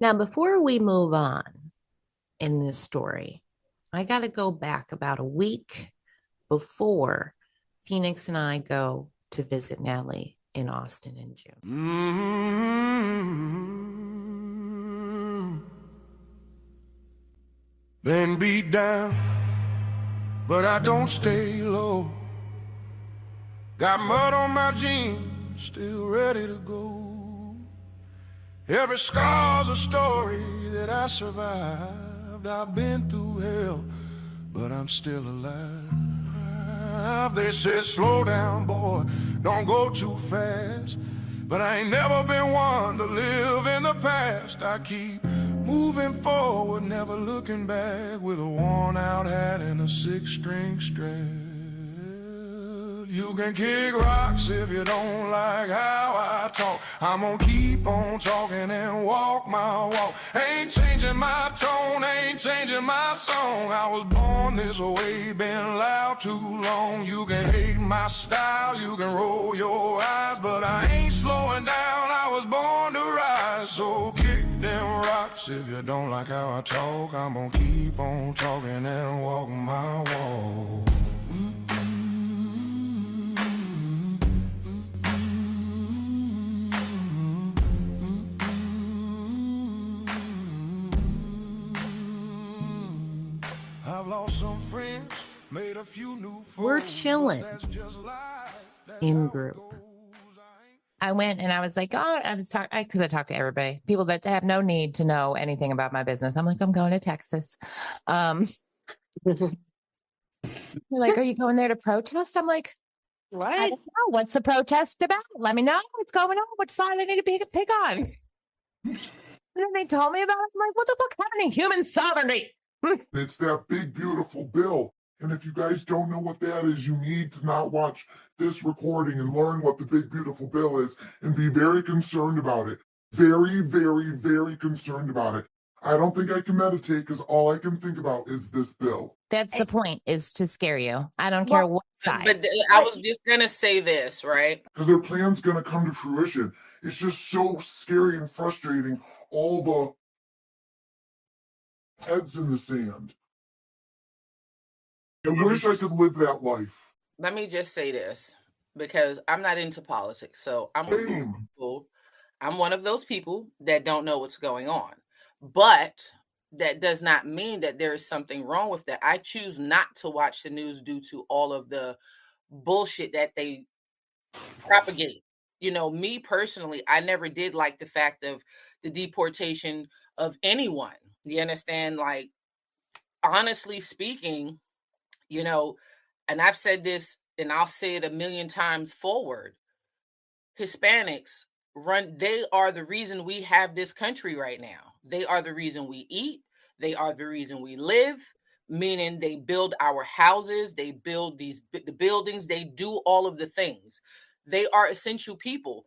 Now, before we move on in this story, I got to go back about a week before Phoenix and I go to visit Nellie in Austin in June. Been beat down, but I don't stay low. Got mud on my jeans, still ready to go. Every scar's a story that I survived. I've been through hell, but I'm still alive. They said, slow down, boy, don't go too fast. But I ain't never been one to live in the past. I keep moving forward, never looking back, with a worn-out hat and a six-string strap. You can kick rocks if you don't like how I talk. I'm gonna keep on talking and walk my walk. Ain't changing my tone, ain't changing my song. I was born this way, been loud too long. You can hate my style, you can roll your eyes, but I ain't slowing down, I was born to rise. So kick them rocks if you don't like how I talk. I'm gonna keep on talking and walk my walk. I've lost some friends, made a few new foes. We're chilling in group. I went and I was like, oh, I was talking because I talk to everybody, people that have no need to know anything about my business. I'm like, I'm going to Texas. They're like, are you going there to protest? I'm like, What? I don't know. What's the protest about? Let me know what's going on. Which side I need to pick on. And then they told me about it. I'm like, what the fuck happened to human sovereignty? It's that big, beautiful bill. And if you guys don't know what that is, you need to not watch this recording and learn what the big, beautiful bill is and be very concerned about it. Very, very, very concerned about it. I don't think I can meditate because all I can think about is this bill. That's the point, is to scare you. I don't care what side. But I was just going to say this, right? Because their plan's going to come to fruition. It's just so scary and frustrating. All the heads in the sand. I wish I could live that life. Let me just say this, because I'm not into politics. So I'm one of those people that don't know what's going on. But that does not mean that there is something wrong with that. I choose not to watch the news due to all of the bullshit that they propagate. You know, me personally, I never did like the fact of the deportation of anyone. You understand? Like, honestly speaking, you know, and I've said this and I'll say it a million times forward. Hispanics they are the reason we have this country right now. They are the reason we eat. They are the reason we live, meaning they build our houses, they build the buildings, they do all of the things. They are essential people.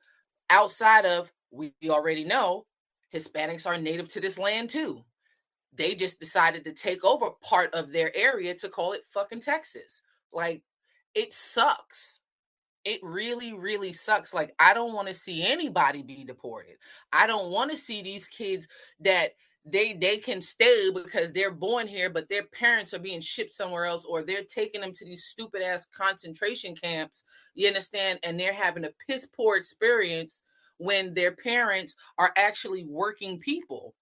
Outside of, we already know, Hispanics are native to this land too. They just decided to take over part of their area to call it fucking Texas. Like, it sucks. It really, really sucks. Like, I don't want to see anybody be deported. I don't want to see these kids that they can stay because they're born here, but their parents are being shipped somewhere else, or they're taking them to these stupid ass concentration camps. You understand? And they're having a piss poor experience when their parents are actually working people.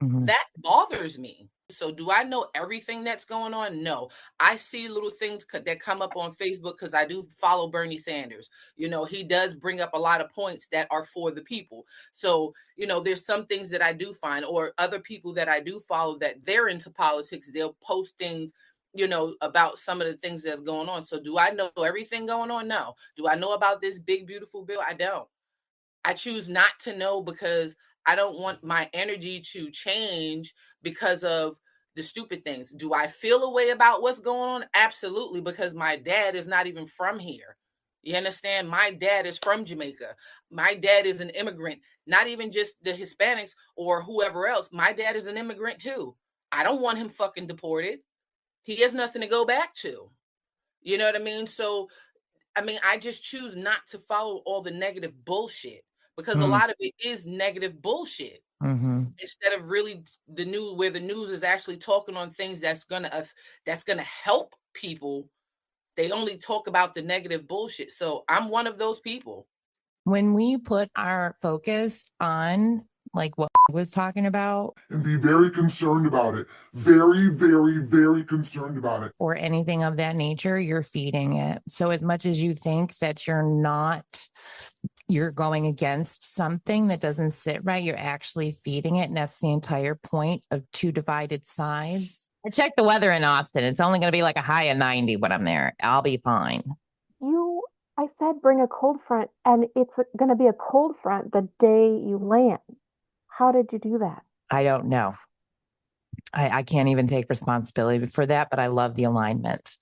Mhm. That bothers me. So do I know everything that's going on? No. I see little things that come up on Facebook because I do follow Bernie Sanders. You know, he does bring up a lot of points that are for the people. So, you know, there's some things that I do find, or other people that I do follow that they're into politics. They'll post things, you know, about some of the things that's going on. So do I know everything going on? No. Do I know about this big, beautiful bill? I don't. I choose not to know because I don't want my energy to change because of the stupid things. Do I feel a way about what's going on? Absolutely, because my dad is not even from here. You understand? My dad is from Jamaica. My dad is an immigrant, not even just the Hispanics or whoever else. My dad is an immigrant too. I don't want him fucking deported. He has nothing to go back to. You know what I mean? So, I mean, I just choose not to follow all the negative bullshit because a lot of it is negative bullshit. instead of really the news, where the news is actually talking on things that's gonna help people. They only talk about the negative bullshit. So I'm one of those people. When we put our focus on like what I was talking about, and be very concerned about it. Very, very, very concerned about it. or anything of that nature, you're feeding it. So as much as you think that you're going against something that doesn't sit right, you're actually feeding it. And that's the entire point of two divided sides. I checked the weather in Austin. It's only going to be like a high of 90 when I'm there. I'll be fine. I said bring a cold front, and it's going to be a cold front the day you land. How did you do that? I don't know. I can't even take responsibility for that, but I love the alignment.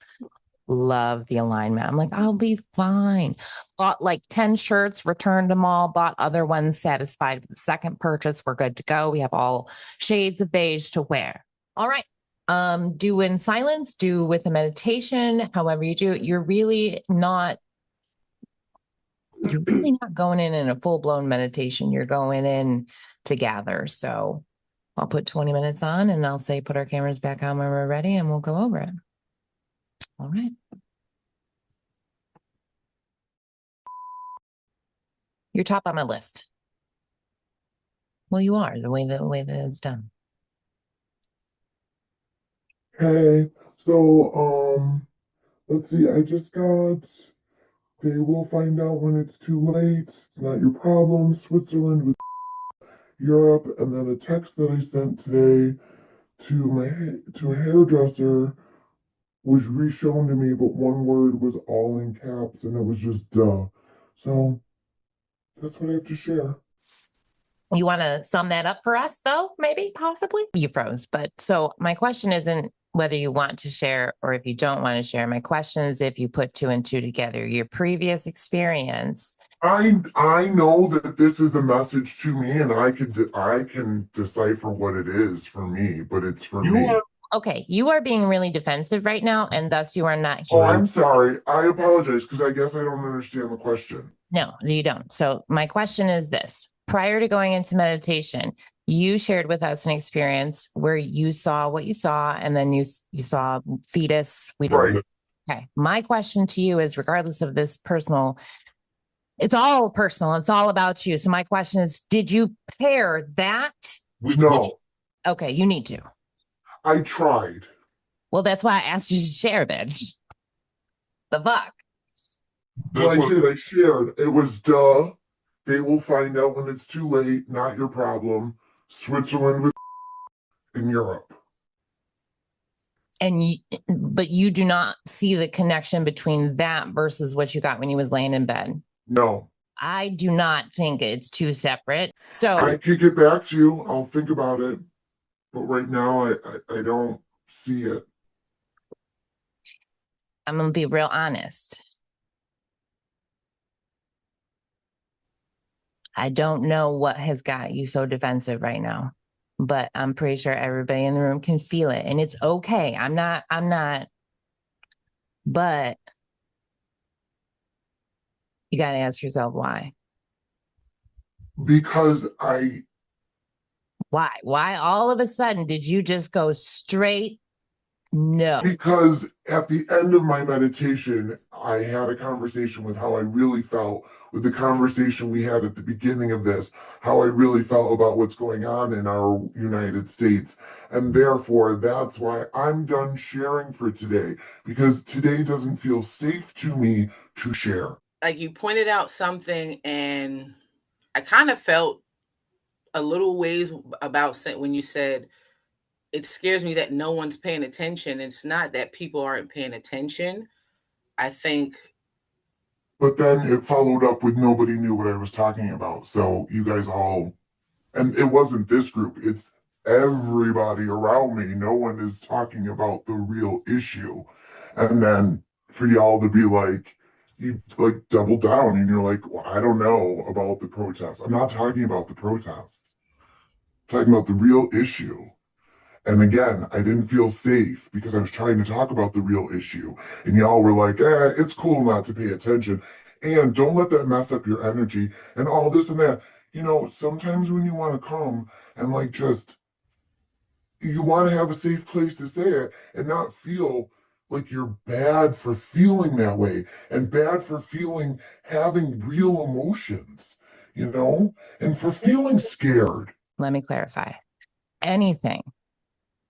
Love the alignment. I'm like, I'll be fine. Bought like 10 shirts, returned them all, bought other ones, satisfied with the second purchase. We're good to go. We have all shades of beige to wear. All right. Do in silence, do with a meditation, however you do it. You're really not going in a full-blown meditation. You're going in to gather. So I'll put 20 minutes on and I'll say, put our cameras back on when we're ready and we'll go over it. All right. You're top on my list. Well, you are the way that it's done. Hey, so, let's see, I just got, they will find out when it's too late. It's not your problem. Switzerland with Europe, and then a text that I sent today to a hairdresser was reshown to me, but one word was all in caps, and it was just duh. So that's what I have to share. You want to sum that up for us, though? Maybe, possibly. You froze. But so my question isn't whether you want to share or if you don't want to share. My question is if you put two and two together, your previous experience. I know that this is a message to me, and I can decipher what it is for me, but it's for me. Okay, you are being really defensive right now, and thus you are not. Oh, I'm sorry. I apologize because I guess I don't understand the question. No, you don't. So my question is this. Prior to going into meditation, you shared with us an experience where you saw what you saw, and then you saw fetus. Right. Okay. My question to you is, regardless of this personal, it's all personal. It's all about you. So my question is, did you pair that? No. Okay, you need to. I tried. Well, that's why I asked you to share, bitch. The fuck? Well, I did. I shared. It was duh. They will find out when it's too late. Not your problem. Switzerland with in Europe. But you do not see the connection between that versus what you got when you was laying in bed. No. I do not think it's two separate. So I could get back to you. I'll think about it. But right now, I don't see it. I'm going to be real honest. I don't know what has got you so defensive right now, but I'm pretty sure everybody in the room can feel it, and it's okay. I'm not, but you got to ask yourself why. Because why all of a sudden did you just go straight? No. Because at the end of my meditation, I had a conversation with how I really felt with the conversation we had at the beginning of this, how I really felt about what's going on in our United States. And therefore, that's why I'm done sharing for today, because today doesn't feel safe to me to share. Like, you pointed out something, and I kind of felt a little ways about when you said, it scares me that no one's paying attention. It's not that people aren't paying attention. I think. But then it followed up with nobody knew what I was talking about. So you guys all, and it wasn't this group, it's everybody around me. No one is talking about the real issue. And then for y'all to be like, you like double down and you're like, well, I don't know about the protests. I'm not talking about the protests. I'm talking about the real issue. And again, I didn't feel safe because I was trying to talk about the real issue. And y'all were like, it's cool not to pay attention. And don't let that mess up your energy and all this and that. You know, sometimes when you want to come and like just, you want to have a safe place to say it and not feel like you're bad for feeling that way and bad for feeling having real emotions, you know, and for feeling scared. Let me clarify. Anything,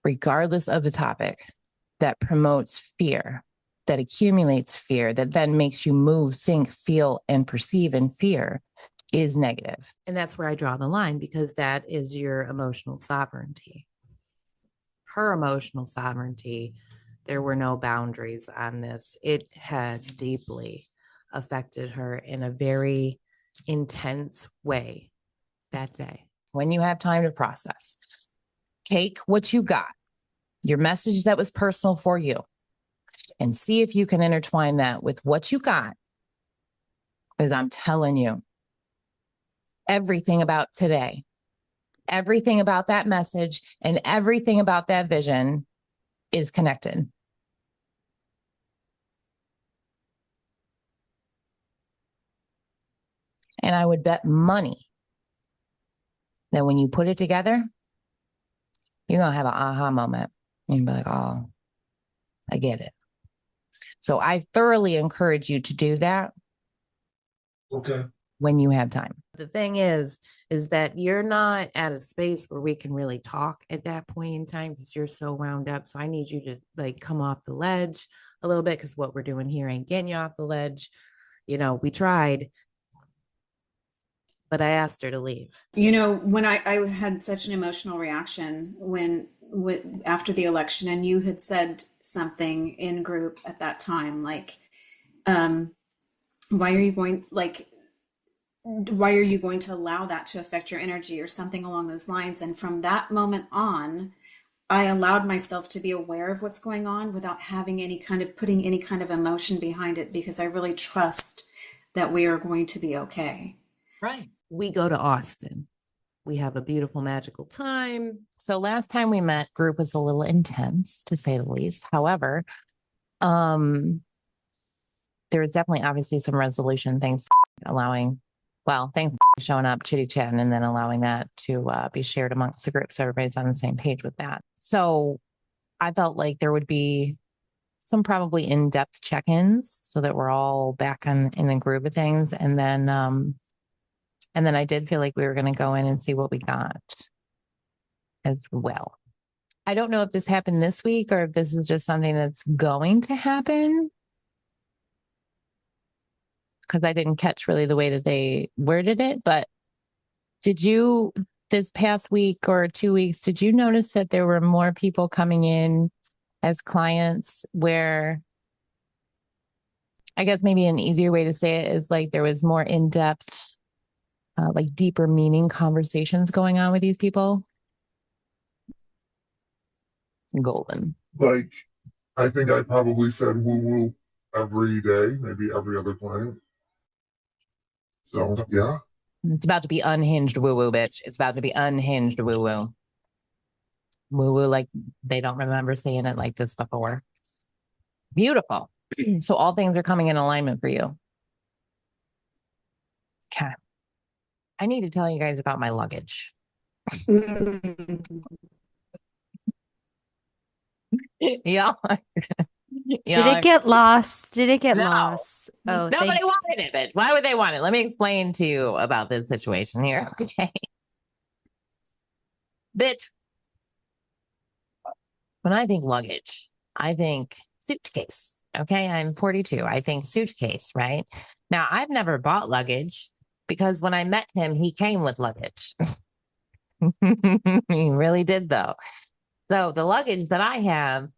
regardless of the topic, that promotes fear, that accumulates fear, that then makes you move, think, feel, and perceive in fear is negative. And that's where I draw the line, because that is your emotional sovereignty. Her emotional sovereignty, there were no boundaries on this. It had deeply affected her in a very intense way that day. When you have time to process, take what you got, your message that was personal for you, and see if you can intertwine that with what you got. Because I'm telling you, everything about today, everything about that message, and everything about that vision is connected. And I would bet money that when you put it together, you're going to have an aha moment. And you'll be like, oh, I get it. So I thoroughly encourage you to do that. Okay. When you have time. The thing is that you're not at a space where we can really talk at that point in time because you're so wound up. So I need you to like come off the ledge a little bit, because what we're doing here ain't getting you off the ledge. You know, we tried, but I asked her to leave. You know, when I had such an emotional reaction when after the election, and you had said something in group at that time, like, why are you going, like, why are you going to allow that to affect your energy, or something along those lines? And from that moment on, I allowed myself to be aware of what's going on without having any kind of putting any kind of emotion behind it, because I really trust that we are going to be okay. Right. We go to Austin. We have a beautiful, magical time. So last time we met, group was a little intense, to say the least. However, there was definitely obviously some resolution, thanks thanks for showing up, chitty chatting, and then allowing that to be shared amongst the group, so everybody's on the same page with that. So I felt like there would be some probably in-depth check-ins so that we're all back in the groove of things. And then I did feel like we were going to go in and see what we got as well. I don't know if this happened this week or if this is just something that's going to happen, because I didn't catch really the way that they worded it. But did you, this past week or 2 weeks, did you notice that there were more people coming in as clients where, I guess maybe an easier way to say it is like there was more in-depth, like deeper meaning conversations going on with these people? Golden. Like, I think I probably said woo woo every day, maybe every other client. So, yeah. It's about to be unhinged woo woo, bitch. It's about to be unhinged woo woo. Woo woo, like they don't remember seeing it like this before. Beautiful. So all things are coming in alignment for you. Okay. I need to tell you guys about my luggage. Yeah. Did it get lost? Did it get No. lost? Oh, nobody wanted it, bitch. Why would they want it? Let me explain to you about this situation here. Okay. Bitch. When I think luggage, I think suitcase. Okay. I'm 42. I think suitcase, right? Now, I've never bought luggage because when I met him, he came with luggage. He really did, though. So the luggage that I have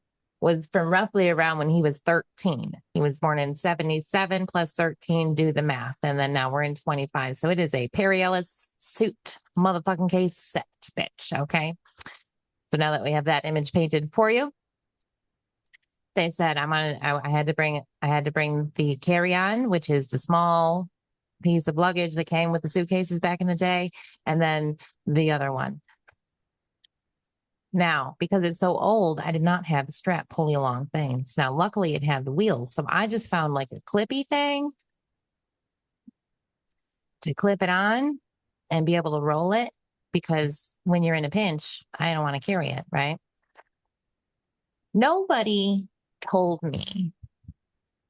was from roughly around when he was 13. He was born in 77 plus 13, do the math. And then now we're in 25. So it is a Perry Ellis suit motherfucking case set, bitch. Okay. So now that we have that image painted for you, they said I had to bring the carry-on, which is the small piece of luggage that came with the suitcases back in the day, and then the other one. Now, because it's so old, I did not have the strap pulley along things. Now, luckily, it had the wheels, so I just found like a clippy thing to clip it on, and be able to roll it, because when you're in a pinch, I don't want to carry it, right? Nobody told me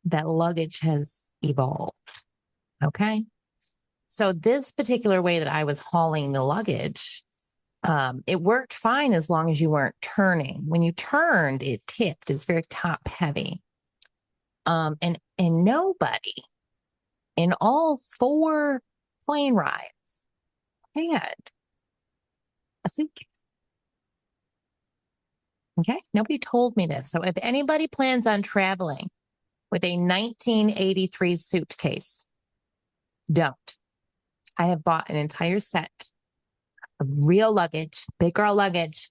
that luggage has evolved. Okay. So this particular way that I was hauling the luggage, it worked fine as long as you weren't turning. When you turned, it tipped. It's very top heavy. And nobody in all 4 plane rides had a suitcase. Okay. Nobody told me this. So if anybody plans on traveling with a 1983 suitcase, don't. I have bought an entire set of real luggage, big girl luggage,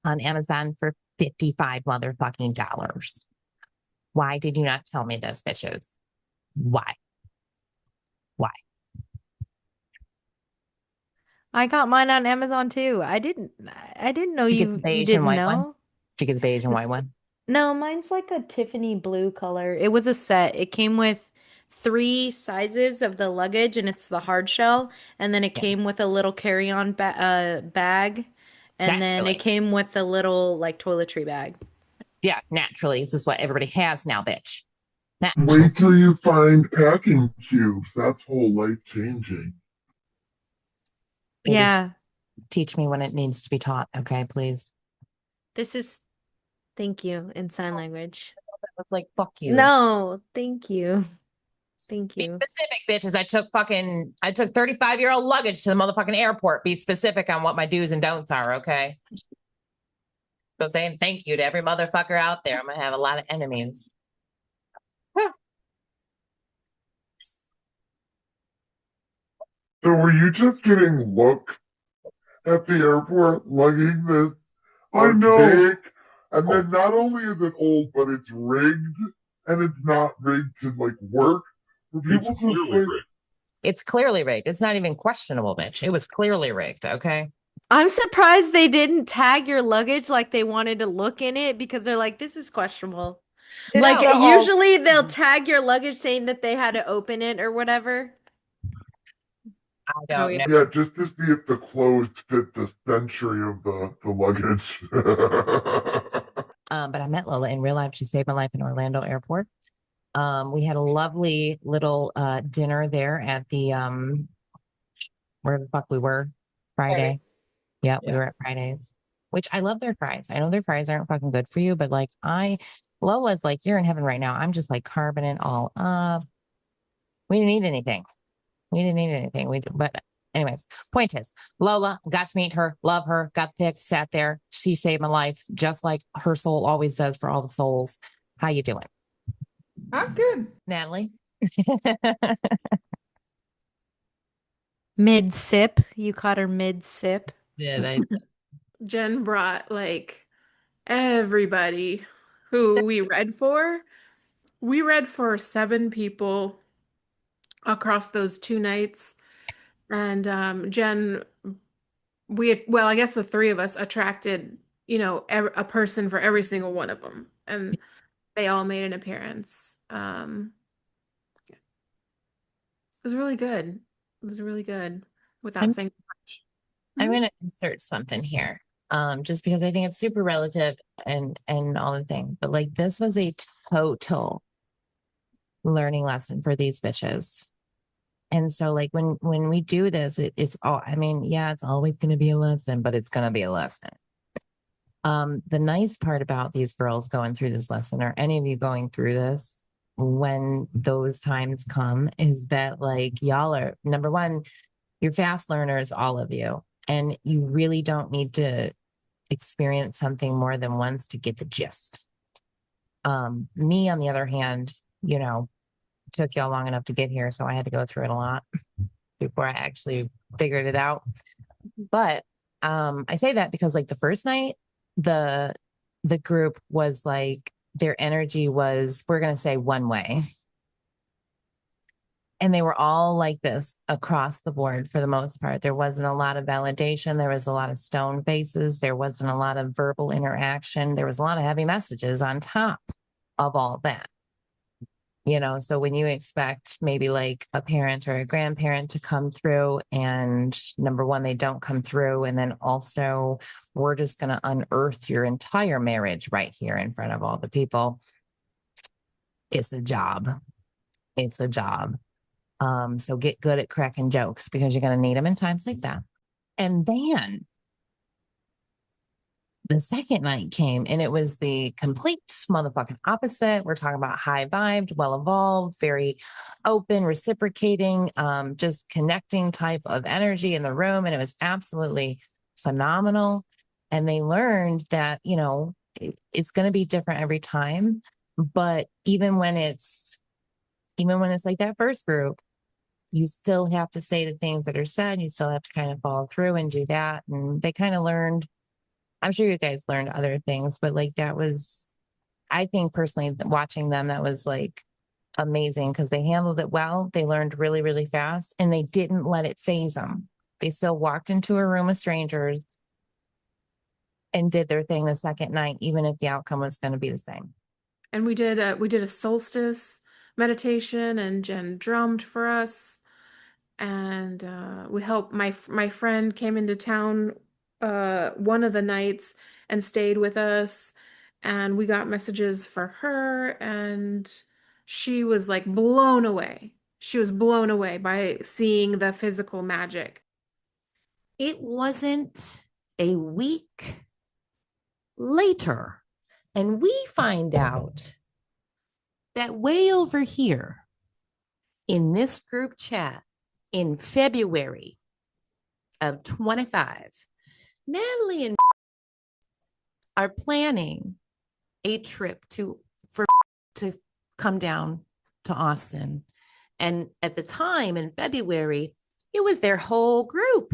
on Amazon for $55 motherfucking dollars. Why did you not tell me this, bitches? Why? Why? I got mine on Amazon too. I didn't know Did you get the you beige and didn't white one? know. Did you get the beige and white one? No, mine's like a Tiffany blue color. It was a set. It came with 3 sizes of the luggage and it's the hard shell. And then it Yeah. came with a little carry-on bag. And then it Naturally. came with a little like toiletry bag. Yeah, naturally. This is what everybody has now, bitch. Wait till you find packing cubes. That's whole life changing. Yeah. Teach me when it needs to be taught, okay, please. This is thank you in sign language. I was like, fuck you. No, thank you. Thank Be you. specific, bitches. I took 35-year-old luggage to the motherfucking airport. Be specific on what my do's and don'ts are, okay? So saying thank you to every motherfucker out there. I'm gonna have a lot of enemies. So were you just getting looked at the airport lugging this I know. big? And then not only is it old, but it's rigged, and it's not rigged to like work. For people to say, It's clearly rigged. It's not even questionable, bitch. It was clearly rigged, okay? I'm surprised they didn't tag your luggage like they wanted to look in it because they're like, this is questionable. Like usually they'll tag your luggage saying that they had to open it or whatever. I don't know. yeah, just to see if the clothes fit the century of the luggage. But I met Lola in real life. She saved my life in Orlando Airport. We had a lovely little dinner there at the where the fuck we were, Friday. Yeah, we were at Fridays, which I love their fries. I know their fries aren't fucking good for you, but like Lola's like, you're in heaven right now. I'm just like carving it all up. We didn't eat anything. But anyways, point is, Lola, got to meet her, love her, got the pics, sat there. She saved my life, just like her soul always does for all the souls. How you doing? I'm good. Natalie? Mid sip. You caught her mid sip. Yeah, Jenn brought like everybody who we read for. We read for 7 people across those 2 nights. And Jenn, I guess the 3 of us attracted, a person for every single one of them. And they all made an appearance. It was really good. It was really good without saying much. I'm going to insert something here. Just because I think it's super relative and all the things, but like this was a total learning lesson for these bitches. And so like when we do this, it's all, I mean, yeah, it's always going to be a lesson, but it's going to be a lesson. The nice part about these girls going through this lesson, or any of you going through this, when those times come, is that like y'all are, number one, you're fast learners, all of you, and you really don't need to experience something more than once to get the gist. Me, on the other hand, took y'all long enough to get here, so I had to go through it a lot before I actually figured it out. But I say that because like the first night, the group was like, their energy was, we're going to say, one way. And they were all like this across the board for the most part. There wasn't a lot of validation. There was a lot of stone faces. There wasn't a lot of verbal interaction. There was a lot of heavy messages on top of all that. So when you expect maybe like a parent or a grandparent to come through, and number one, they don't come through. And then also, we're just going to unearth your entire marriage right here in front of all the people. It's a job. It's a job. So get good at cracking jokes because you're going to need them in times like that. And then the second night came and it was the complete motherfucking opposite. We're talking about high vibed, well evolved, very open, reciprocating, just connecting type of energy in the room. And it was absolutely phenomenal. And they learned that, it's going to be different every time. But even when it's like that first group, you still have to say the things that are said. You still have to kind of follow through and do that. And they kind of learned. I'm sure you guys learned other things, but like that was, I think personally, watching them, that was like amazing because they handled it well. They learned really, really fast and they didn't let it phase them. They still walked into a room of strangers and did their thing the second night, even if the outcome was going to be the same. And we did a solstice meditation, and Jen drummed for us. And we helped my friend came into town one of the nights and stayed with us, and we got messages for her, and she was like blown away. She was blown away by seeing the physical magic. It wasn't a week later, and we find out that way over here in this group chat in February of 25, Natalie and are planning a trip to come down to Austin. And at the time in February, it was their whole group,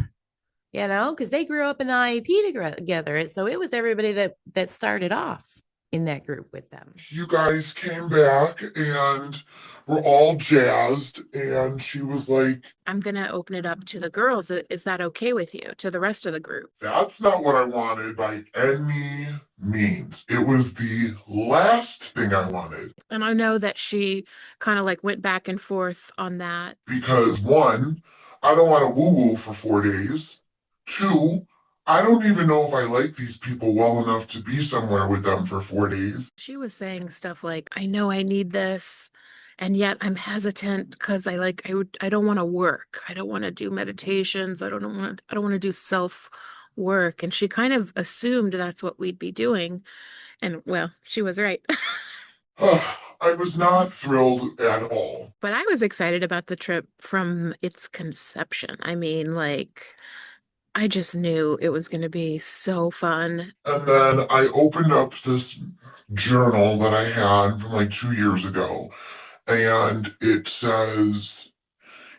because they grew up in the IEP together. So it was everybody that started off in that group with them. You guys came back and were all jazzed, and she was like, I'm going to open it up to the girls. Is that okay with you? To the rest of the group? That's not what I wanted by any means. It was the last thing I wanted. And I know that she kind of like went back and forth on that. Because one, I don't want to woo-woo for 4 days. Two, I don't even know if I like these people well enough to be somewhere with them for 4 days. She was saying stuff like, I know I need this, and yet I'm hesitant because I don't want to work. I don't want to do meditations. I don't want to do self work. And she kind of assumed that's what we'd be doing. And well, she was right. I was not thrilled at all. But I was excited about the trip from its conception. I mean, like, I just knew it was going to be so fun. And then I opened up this journal that I had from like 2 years ago, and it says,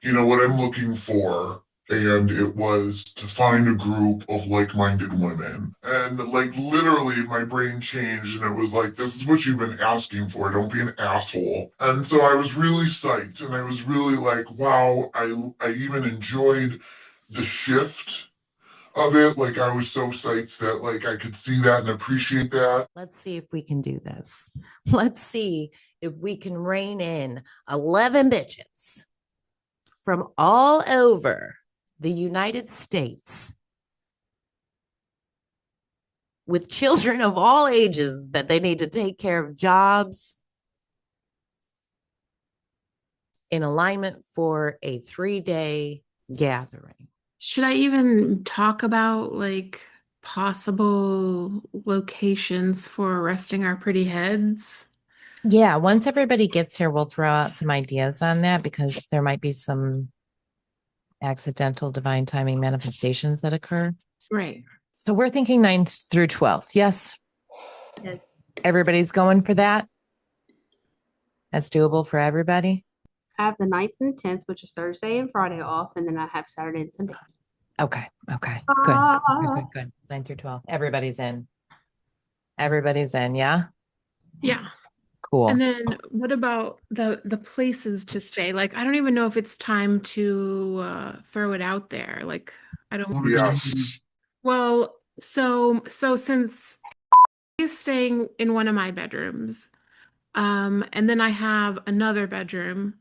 what I'm looking for. And it was to find a group of like-minded women. And like literally my brain changed and it was like, this is what you've been asking for. Don't be an asshole. And so I was really psyched and I was really like, wow, I even enjoyed the shift of it. Like I was so psyched that like I could see that and appreciate that. Let's see if we can do this. Let's see if we can rein in 11 bitches from all over the United States with children of all ages that they need to take care of jobs in alignment for a 3-day gathering. Should I even talk about like possible locations for resting our pretty heads? Yeah, once everybody gets here, we'll throw out some ideas on that because there might be some accidental divine timing manifestations that occur. Right. So we're thinking 9th through 12th. Yes. Yes. Everybody's going for that. That's doable for everybody. I have the 9th and the 10th, which is Thursday and Friday off, and then I have Saturday and Sunday. Okay. Good. 9 through 12. Everybody's in. Yeah. Yeah. Cool. And then what about the places to stay? Like, I don't even know if it's time to throw it out there. Like, I don't. Yeah. Well, so since he's staying in one of my bedrooms, And then I have another bedroom.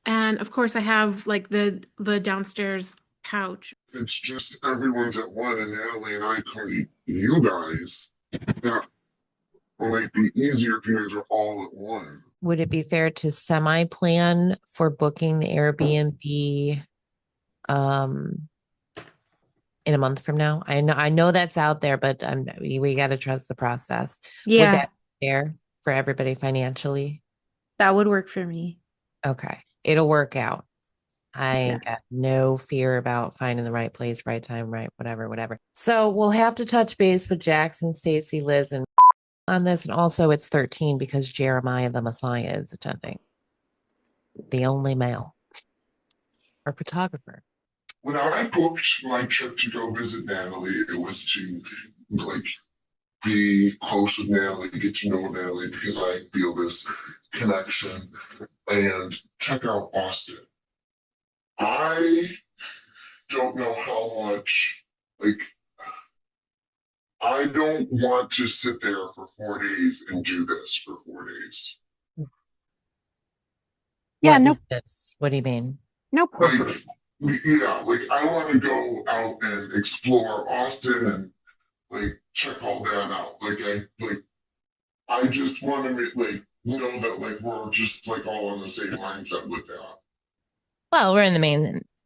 And of course I have like the downstairs couch. It's just everyone's at one, and Natalie and I come to you guys. That might be easier if you guys are all at one. Would it be fair to semi-plan for booking the Airbnb in a month from now? I know that's out there, but we got to trust the process. Yeah. Would that be fair for everybody financially? That would work for me. Okay. It'll work out. I ain't got no fear about finding the right place, right time, right, whatever. So we'll have to touch base with Jackson, Stacy, Liz, and on this. And also it's 13 because Jeremiah the Messiah is attending. The only male or photographer. When I booked my trip to go visit Natalie, it was to like be close with Natalie, get to know Natalie because I feel this connection and check out Austin. I don't know how much, like, I don't want to sit there for 4 days and do this for 4 days. Yeah, no. What do you mean? No pressure. Yeah, like I want to go out and explore Austin and like check all that out. I just want to know that like we're just like all on the same mindset with that. Well, we're in the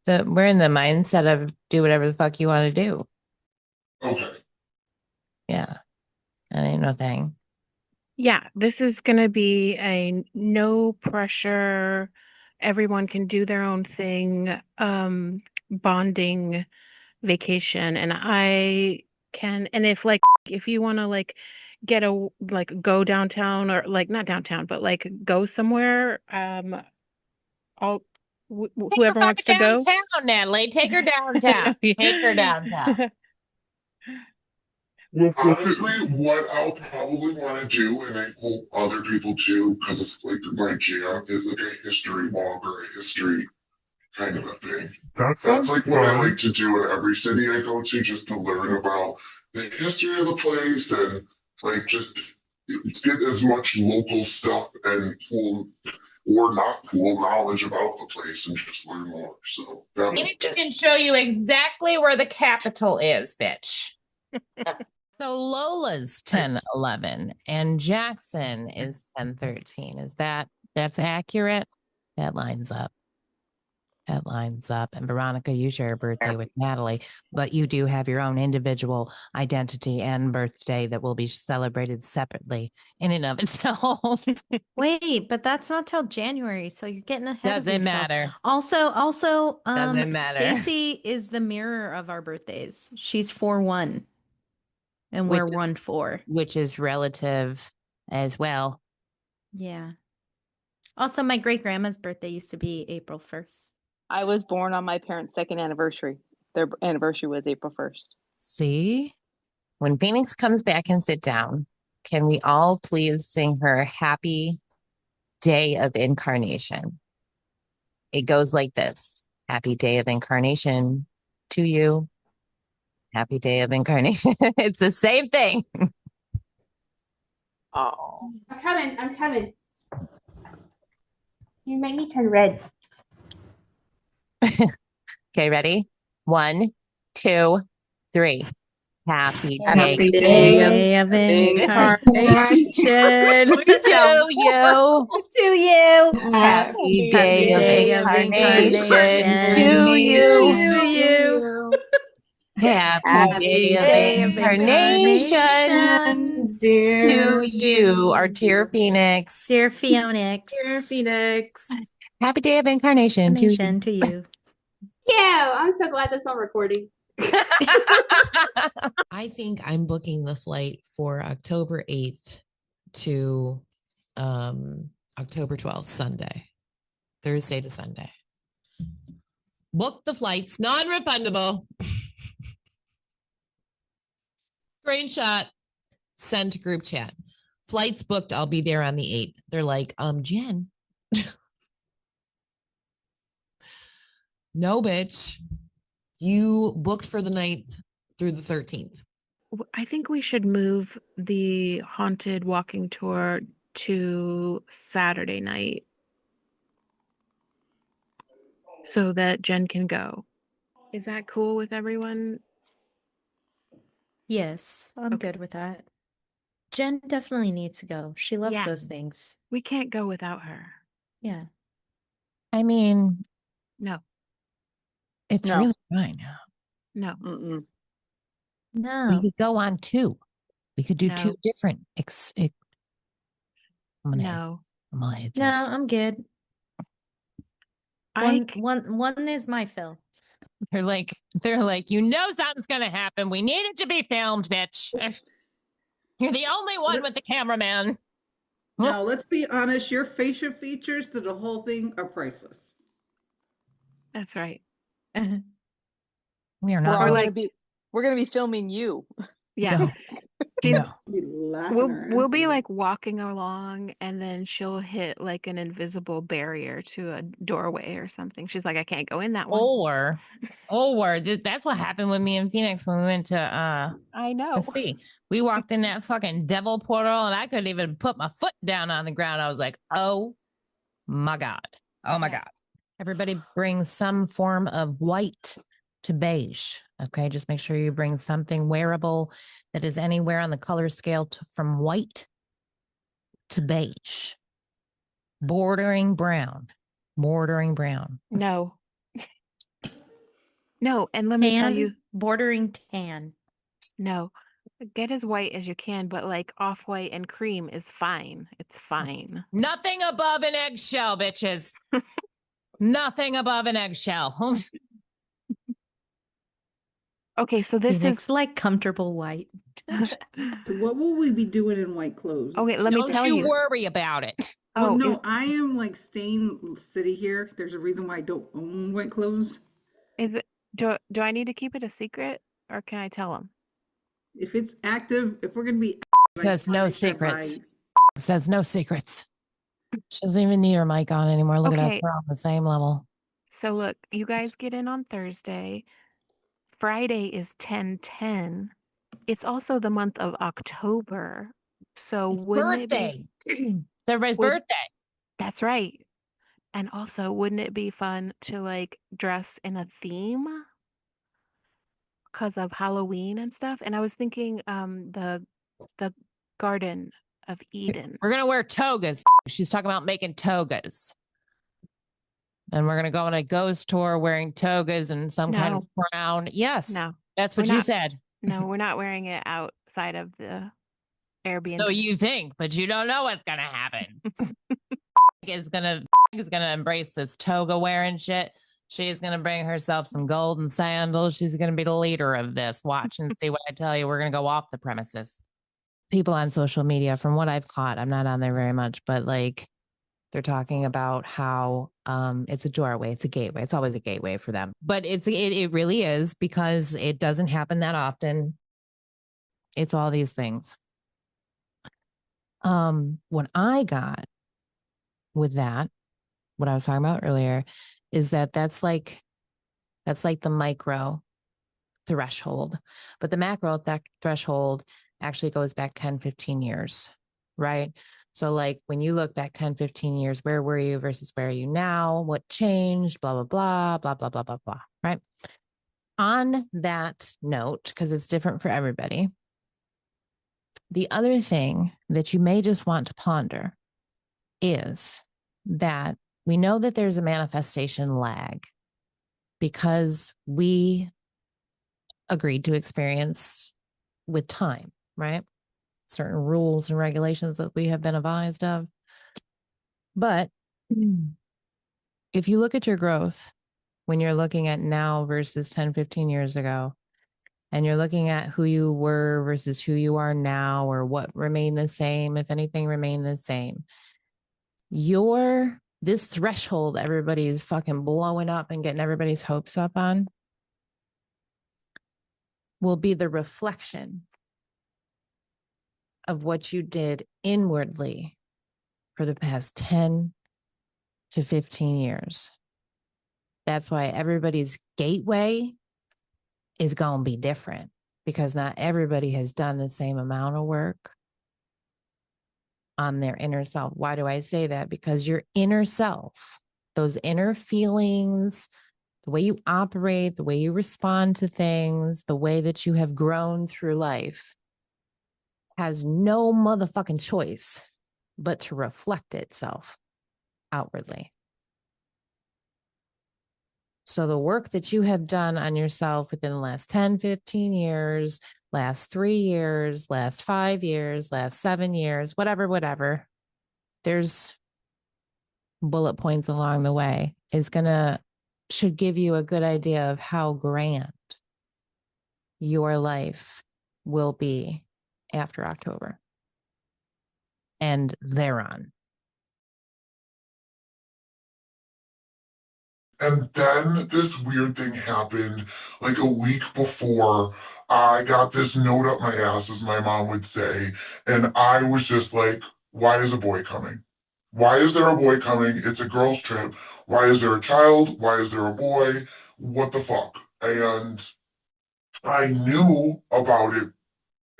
mindset of do whatever the fuck you want to do. Okay. Yeah. That ain't no thing. Yeah, this is going to be a no pressure, everyone can do their own thing, bonding vacation. And if you want to like go downtown or like not downtown, but like go somewhere, I'll whoever Take her wants to go. downtown, Natalie. Take her downtown. Take her downtown. Well, honestly, what I'll probably want to do, and I hope other people too, because it's like my jam, is like a history walk or a history kind of a thing. That's like what I like to do in every city I go to, just to learn about the history of the place and like just get as much local stuff and cool or not cool knowledge about the place and just learn more. So Phoenix can show you exactly where the capital is, bitch. So Lola's 10-11 and Jackson is 10-13. That's accurate? That lines up. That lines up. And Veronica, you share a birthday with Natalie, but you do have your own individual identity and birthday that will be celebrated separately in and of itself. Wait, but that's not till January, so you're getting ahead of Doesn't yourself. matter. Also, Doesn't matter. Stacy is the mirror of our birthdays. She's 4/1. And we're 1/4. Which is relative as well. Yeah. Also, my great grandma's birthday used to be April 1st. I was born on my parents' second anniversary. Their anniversary was April 1st. See? When Phoenix comes back and sit down, can we all please sing her Happy Day of Incarnation? It goes like this. Happy Day of Incarnation to you. Happy Day of Incarnation. It's the same thing. Oh. I'm coming. You make me turn red. Okay, ready? 1, 2, 3. Happy Day of Incarnation. To you. To you. Happy Day of Incarnation. To you. To you. Happy Day of Incarnation. To you, our dear Phoenix. Dear Phoenix. Dear Phoenix. Happy Day of Incarnation to you. Yeah, I'm so glad that's on recording. I think I'm booking the flight for October 8th to October 12th, Sunday, Thursday to Sunday. Book the flights, non-refundable. Screenshot, send to group chat. Flights booked, I'll be there on the 8th. They're like, Jen. No, bitch. You booked for the 9th through the 13th. I think we should move the haunted walking tour to Saturday night so that Jen can go. Is that cool with everyone? Yes, I'm Okay. good with that. Jen definitely needs to go. She loves Yeah. those things. We can't go without her. Yeah. I mean, No. it's No. really fine. No. Mm-mm. We No. could go on two. We could do No. two different. I'm No. gonna hit No, this. I'm good. One is my fill. They're like, something's gonna happen. We need it to be filmed, bitch. You're the only one with the cameraman. Now, let's be honest, your facial features to the whole thing are priceless. That's right. We are We're not. all like- we're gonna be filming you. Yeah. No. We'll be like walking along and then she'll hit like an invisible barrier to a doorway or something. She's like, I can't go in that one. That's what happened with me in Phoenix when we went to I know. see. We walked in that fucking devil portal and I couldn't even put my foot down on the ground. I was like, oh my God. Oh my God. Everybody brings some form of white to beige. Okay. Just make sure you bring something wearable that is anywhere on the color scale from white to beige. Bordering brown. No. No. And let me tell you, bordering tan. no. Get as white as you can, but like off-white and cream is fine. It's fine. Nothing above an eggshell, bitches. Nothing above an eggshell. Okay, so this Phoenix is like comfortable white. What will we be doing in white clothes? Okay, let me tell you. Don't you worry about it. Well, no, I am like staying city here. There's a reason why I don't own white clothes. Is it do I need to keep it a secret or can I tell them? If it's active, if we're gonna be Says no secrets. Says no secrets. She doesn't even need her mic on anymore. Look at us. Okay. We're on the same level. So look, you guys get in on Thursday. Friday is 10/10. It's also the month of October. So wouldn't birthday. it be Everybody's birthday. That's right. And also, wouldn't it be fun to like dress in a theme because of Halloween and stuff? And I was thinking the Garden of Eden. We're gonna wear togas. She's talking about making togas. And we're gonna go on a ghost tour wearing togas and some kind of crown. Yes. No. That's what you said. No, we're not wearing it outside of the Airbnb. So you think, but you don't know what's gonna happen. is gonna embrace this toga wearing shit. She's gonna bring herself some golden sandals. She's gonna be the leader of this. Watch and see what I tell you. We're gonna go off the premises. People on social media, from what I've caught, I'm not on there very much, but like they're talking about how it's a doorway, it's a gateway. It's always a gateway for them, but it really is because it doesn't happen that often. It's all these things. What I got with that, what I was talking about earlier, is that's like the micro threshold, but the macro threshold actually goes back 10, 15 years, right? So like when you look back 10, 15 years, where were you versus where are you now? What changed? Blah, blah, blah, blah, blah, blah, blah, blah, right? On that note, because it's different for everybody, the other thing that you may just want to ponder is that we know that there's a manifestation lag because we agreed to experience with time, right? Certain rules and regulations that we have been advised of. But if you look at your growth when you're looking at now versus 10, 15 years ago, and you're looking at who you were versus who you are now, or what remained the same, if anything remained the same, this threshold everybody's fucking blowing up and getting everybody's hopes up on will be the reflection of what you did inwardly for the past 10 to 15 years. That's why everybody's gateway is going to be different, because not everybody has done the same amount of work. on their inner self. Why do I say that? Because your inner self, those inner feelings, the way you operate, the way you respond to things, the way that you have grown through life has no motherfucking choice but to reflect itself outwardly. So the work that you have done on yourself within the last 10, 15 years, last 3 years, last 5 years, last 7 years, whatever, there's bullet points along the way should give you a good idea of how grand your life will be after October and thereon. And then this weird thing happened like a week before. I got this note up my ass, as my mom would say, and I was just like, why is a boy coming? Why is there a boy coming? It's a girls' trip. Why is there a child? Why is there a boy? What the fuck? And I knew about it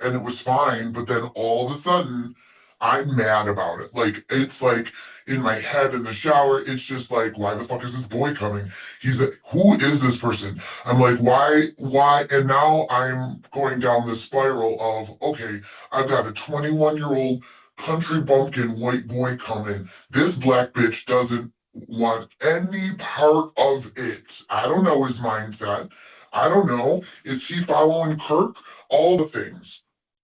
and it was fine. But then all of a sudden, I'm mad about it. Like, it's like in my head in the shower, it's just like, why the fuck is this boy coming? He's like, who is this person? I'm like, why? And now I'm going down this spiral of, okay, I've got a 21-year-old country bumpkin white boy coming. This black bitch doesn't want any part of it. I don't know his mindset. I don't know. Is he following Kirk? All the things.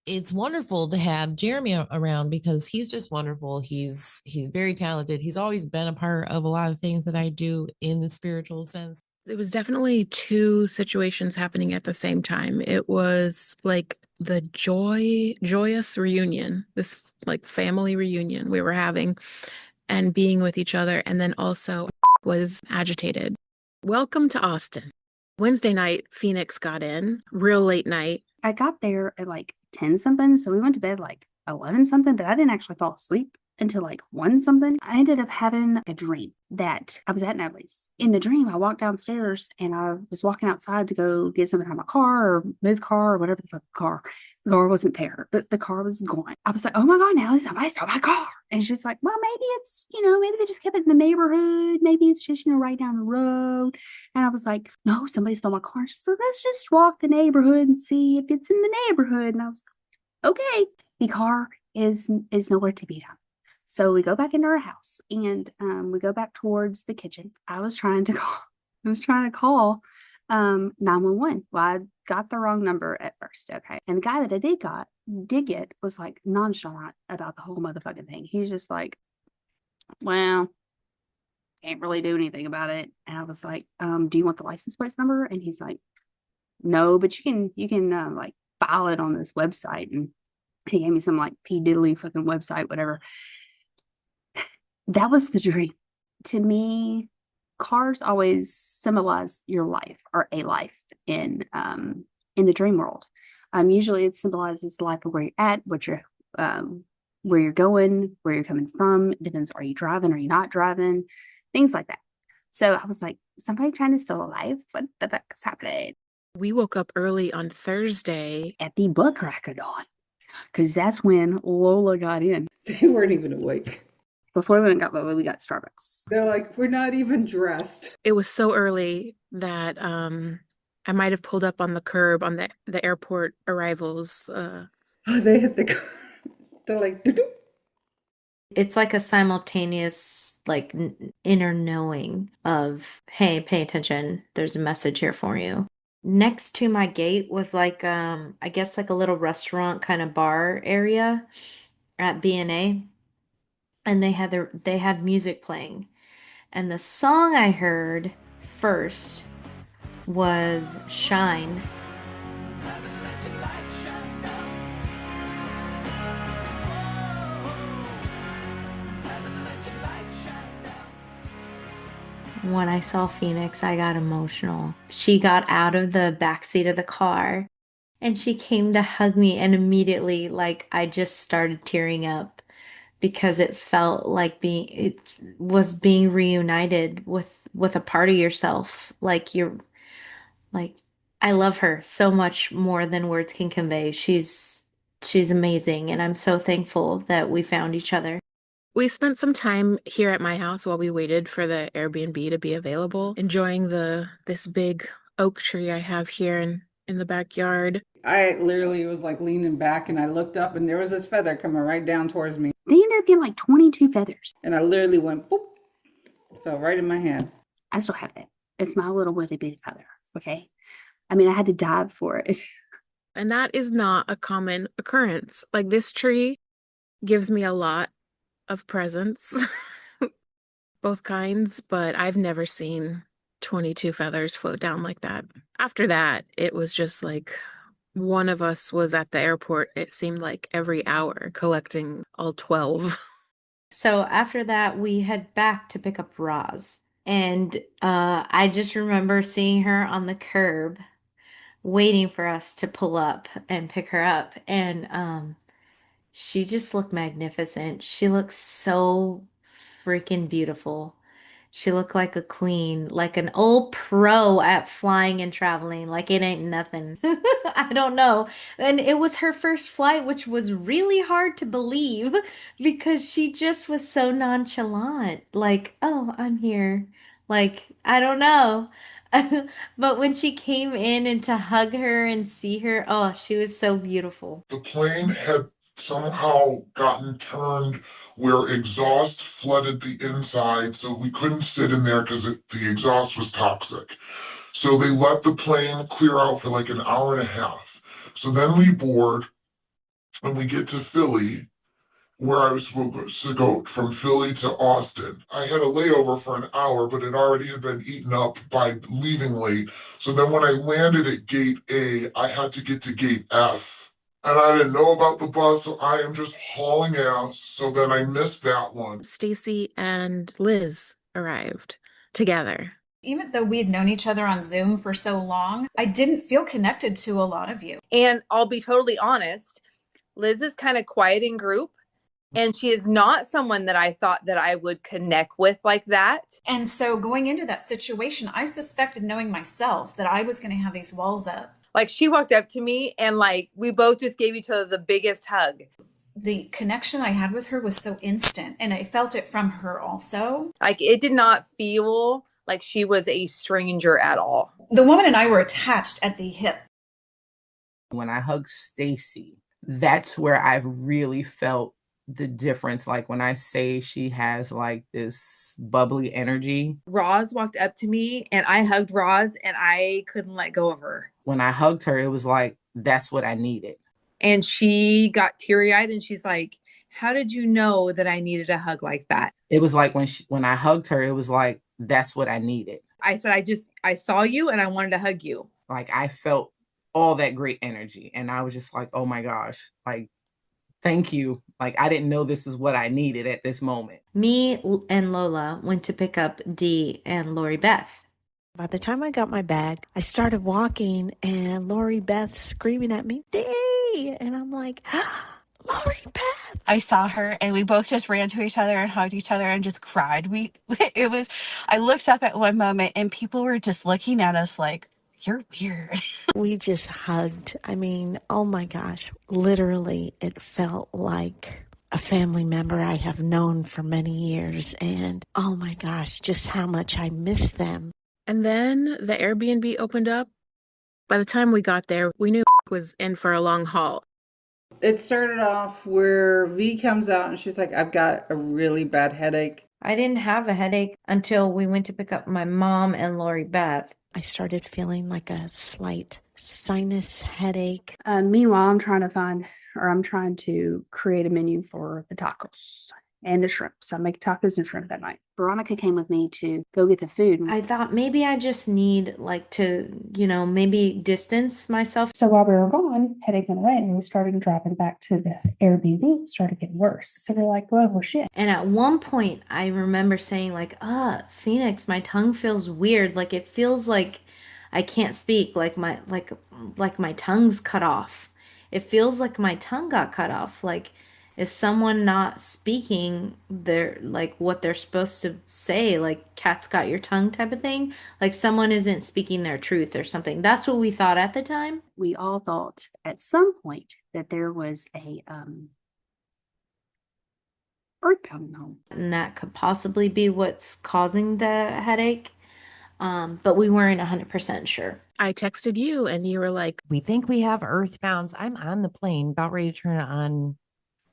It's wonderful to have Jeremy around because he's just wonderful. He's very talented. He's always been a part of a lot of things that I do in the spiritual sense. It was definitely two situations happening at the same time. It was like the joyous reunion, this like family reunion we were having and being with each other. And then also was agitated. Welcome to Austin. Wednesday night, Phoenix got in, real late night. I got there at like 10 something. So we went to bed like 11 something, but I didn't actually fall asleep until like 1 something. I ended up having a dream that I was at Natalie's. In the dream, I walked downstairs and I was walking outside to go get something out of my car or move the car or whatever the fuck car. The car wasn't there. The car was gone. I was like, oh my God, Natalie, somebody stole my car. And she's like, well, maybe it's, maybe they just kept it in the neighborhood. Maybe it's just, right down the road. And I was like, no, somebody stole my car. She said, let's just walk the neighborhood and see if it's in the neighborhood. And I was like, okay. The car is nowhere to be found. So we go back into our house and we go back towards the kitchen. I was trying to call 911. Well, I got the wrong number at first. Okay. And the guy that I did get was like nonchalant about the whole motherfucking thing. He's just like, well, can't really do anything about it. And I was like, do you want the license plate number? And he's like, no, but you can like file it on this website. And he gave me some like P diddly fucking website, whatever. That was the dream. To me, cars always symbolize your life or a life in the dream world. Usually it symbolizes the life of where you're at, where you're going, where you're coming from. It depends. Are you driving? Are you not driving? Things like that. So I was like, somebody trying to steal a life? What the fuck is happening? We woke up early on Thursday at the butt crack of dawn because that's when Lola got in. They weren't even awake. Before we got Lola, we got Starbucks. They're like, we're not even dressed. It was so early that I might have pulled up on the curb on the airport arrivals. They hit the car. They're like, doo-doo. It's like a simultaneous, like, inner knowing of, hey, pay attention. There's a message here for you. Next to my gate was like, I guess like a little restaurant kind of bar area at B&A. And they had music playing. And the song I heard first was Shine. When I saw Phoenix, I got emotional. She got out of the backseat of the car and she came to hug me, and immediately, like, I just started tearing up because it felt like it was being reunited with a part of yourself. Like I love her so much more than words can convey. She's She's amazing, and I'm so thankful that we found each other. We spent some time here at my house while we waited for the Airbnb to be available, enjoying this big oak tree I have here in the backyard. I literally was like leaning back and I looked up and there was this feather coming right down towards me. They ended up getting like 22 feathers. And I literally went boop, fell right in my hand. I still have it. It's my little willy bitty feather. Okay. I mean, I had to dive for it. And that is not a common occurrence. Like this tree gives me a lot of presents, both kinds, but I've never seen 22 feathers float down like that. After that, it was just like one of us was at the airport, it seemed like every hour, collecting all 12. So after that, we head back to pick up Roz. And I just remember seeing her on the curb waiting for us to pull up and pick her up. And she just looked magnificent. She looked so freaking beautiful. She looked like a queen, like an old pro at flying and traveling, like it ain't nothing. I don't know. And it was her first flight, which was really hard to believe because she just was so nonchalant. Like, oh, I'm here. Like, I don't know. But when she came in and to hug her and see her, oh, she was so beautiful. The plane had somehow gotten turned where exhaust flooded the inside, so we couldn't sit in there because the exhaust was toxic. So they let the plane clear out for like an hour and a half. So then we board and we get to Philly, where I was supposed to go from Philly to Austin. I had a layover for an hour, but it already had been eaten up by leaving late. So then when I landed at gate A, I had to get to gate F. And I didn't know about the bus, so I am just hauling ass. So then I missed that one. Stacy and Liz arrived together. Even though we had known each other on Zoom for so long, I didn't feel connected to a lot of you. And I'll be totally honest, Liz is kind of quiet in group. And she is not someone that I thought that I would connect with like that. And so going into that situation, I suspected, knowing myself, that I was going to have these walls up. Like she walked up to me and like we both just gave each other the biggest hug. The connection I had with her was so instant, and I felt it from her also. Like it did not feel like she was a stranger at all. The woman and I were attached at the hip. When I hugged Stacy, that's where I've really felt the difference. Like when I say she has like this bubbly energy. Roz walked up to me and I hugged Roz and I couldn't let go of her. When I hugged her, it was like, that's what I needed. And she got teary-eyed and she's like, how did you know that I needed a hug like that? It was like when I hugged her, it was like, that's what I needed. I said, I saw you and I wanted to hug you. Like I felt all that great energy. And I was just like, oh my gosh, like, thank you. Like, I didn't know this is what I needed at this moment. Me and Lola went to pick up Dee and Lori Beth. By the time I got my bag, I started walking and Lori Beth screaming at me, Dee! And I'm like, Lori Beth! I saw her and we both just ran to each other and hugged each other and just cried. I looked up at one moment and people were just looking at us like, you're weird. We just hugged. I mean, oh my gosh, literally it felt like a family member I have known for many years. And oh my gosh, just how much I miss them. And then the Airbnb opened up. By the time we got there, we knew was in for a long haul. It started off where V comes out and she's like, I've got a really bad headache. I didn't have a headache until we went to pick up my mom and Lori Beth. I started feeling like a slight sinus headache. Meanwhile, I'm trying to create a menu for the tacos and the shrimp. So I make tacos and shrimp that night. Veronica came with me to go get the food. I thought maybe I just need to, maybe distance myself. So while we were gone, headache went away and we started driving back to the Airbnb. It started getting worse. So we're like, well, shit. And at one point I remember saying like, Phoenix, my tongue feels weird. Like it feels like I can't speak, like my tongue's cut off. It feels like my tongue got cut off. Like, Is someone not speaking their like what they're supposed to say, like cat's got your tongue type of thing? Like someone isn't speaking their truth or something. That's what we thought at the time. We all thought at some point that there was a earthbound home. And that could possibly be what's causing the headache. But we weren't 100% sure. I texted you and you were like, We think we have earthbounds. I'm on the plane, about ready to turn it on